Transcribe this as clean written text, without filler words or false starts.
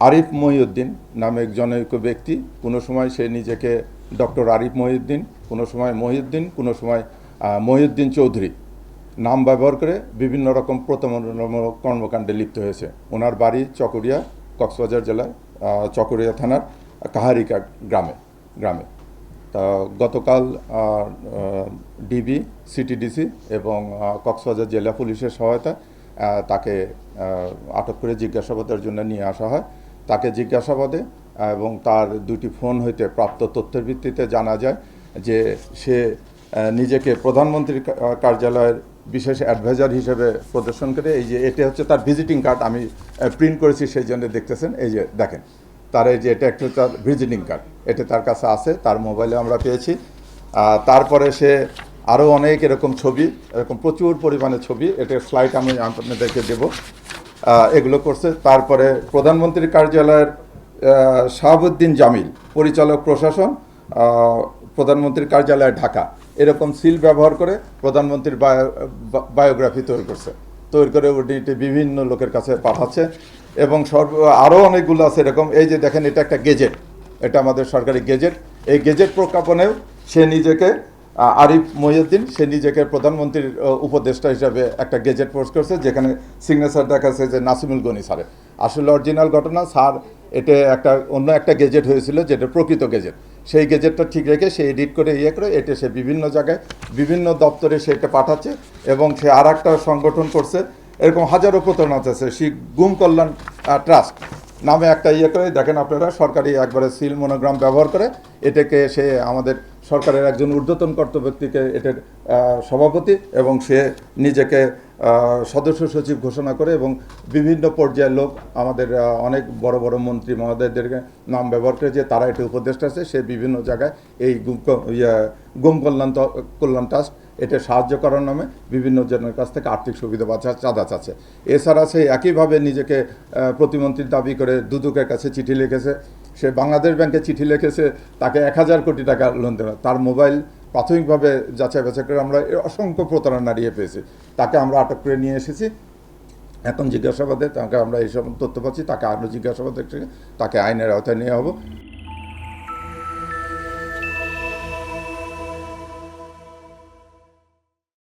আরিফ মহিউদ্দিন নামে এক জনৈক ব্যক্তি, কোনো সময় সে নিজেকে ডক্টর আরিফ মহিউদ্দিন, কোনো সময় মহিউদ্দিন, কোনো সময় মহিউদ্দিন চৌধুরী নাম ব্যবহার করে বিভিন্ন রকম প্রতারণামূলক কর্মকাণ্ডে লিপ্ত হয়েছে। ওনার বাড়ি চকরিয়া, কক্সবাজার জেলার চকরিয়া থানার কাহারিকা গ্রামে। তা গতকাল ডিবি, সিটিডিসি এবং কক্সবাজার জেলা পুলিশের সহায়তায় তাকে আটক করে জিজ্ঞাসাবাদের জন্য নিয়ে আসা হয়। তাকে জিজ্ঞাসাবাদে এবং তার দুটি ফোন হইতে প্রাপ্ত তথ্যের ভিত্তিতে জানা যায় যে সে নিজেকে প্রধানমন্ত্রীর কার্যালয়ের বিশেষ অ্যাডভাইজার হিসেবে প্রদর্শন করে। এই যে এটা হচ্ছে তার ভিজিটিং কার্ড, আমি প্রিন্ট করেছি, সেই জন্য দেখতেছেন। এই যে দেখেন, তার এই যে এটা একটা তার ভিজিটিং কার্ড, এটা তার কাছে আছে, তার মোবাইলে আমরা পেয়েছি। তারপরে সে আরও অনেক এরকম ছবি, এরকম প্রচুর পরিমাণে ছবি, এটা স্লাইড আমি আপনাদেরকে দেব, এগুলো করছে। তারপরে প্রধানমন্ত্রীর কার্যালয়ের শাহাবুদ্দিন জামিল, পরিচালক প্রশাসন, প্রধানমন্ত্রীর কার্যালয় ঢাকা, এরকম সিল ব্যবহার করে প্রধানমন্ত্রীর বায়োগ্রাফি তৈরি করে ওটি বিভিন্ন লোকের কাছে পাঠাচ্ছে। এবং আরও অনেকগুলো আছে এরকম। এই যে দেখেন, এটা একটা গেজেট, এটা আমাদের সরকারি গেজেট। এই গেজেট প্রজ্ঞাপনেও সে নিজেকে আরিফ মহিউদ্দিন, সে নিজেকে প্রধানমন্ত্রীর উপদেষ্টা হিসাবে একটা গেজেট পোস্ট করছে, যেখানে সিগনেচার দেখাচ্ছে যে নাসিমুল গনি স্যারের। আসলে অরিজিনাল ঘটনা, স্যার এটা অন্য একটা গেজেট হয়েছিল, যেটা প্রকৃত গেজেট। সেই গেজেটটা ঠিক রেখে সে এডিট করে করে এটা সে বিভিন্ন জায়গায় বিভিন্ন দপ্তরে সে এটা পাঠাচ্ছে। এবং সে আর একটা সংগঠন করছে, এরকম হাজারো প্রতারণা আছে। সেই গুম কল্যাণ ট্রাস্ট নামে একটা করে, দেখেন আপনারা, সরকারি একবারে সিল মনোগ্রাম ব্যবহার করে এটাকে সে আমাদের সরকারের একজন ঊর্ধ্বতন কর্তব্য ব্যক্তিকে এটার সভাপতি, এবং সে নিজেকে সদস্য সচিব ঘোষণা করে, এবং বিভিন্ন পর্যায়ের লোক, আমাদের অনেক বড় বড় মন্ত্রী মহোদয়দেরকে নাম ব্যবহার করে যে তারা এটা উপদেষ্টা আছে। সে বিভিন্ন জায়গায় এই গুম কল্যাণ ট্রাস্ট এটা সাহায্য করার নামে বিভিন্ন জনের কাছ থেকে আর্থিক সুবিধা বা চাঁদা চাচ্ছে। এছাড়া সে একইভাবে নিজেকে প্রতিমন্ত্রীর দাবি করে দুদকের কাছে চিঠি লিখেছে। সে বাংলাদেশ ব্যাংকে চিঠি লিখেছে তাকে 1000 কোটি টাকা লোন দেওয়া। তার মোবাইল প্রাথমিকভাবে যাচাই বাছাই করে আমরা অসংখ্য প্রতারণা নিয়ে পেয়েছি। তাকে আমরা আটক করে নিয়ে এসেছি। এখন জিজ্ঞাসাবাদে তাকে আমরা এইসব তথ্য পাচ্ছি, তাকে আরও জিজ্ঞাসাবাদ তাকে আইনের আওতায় নেওয়া হবো।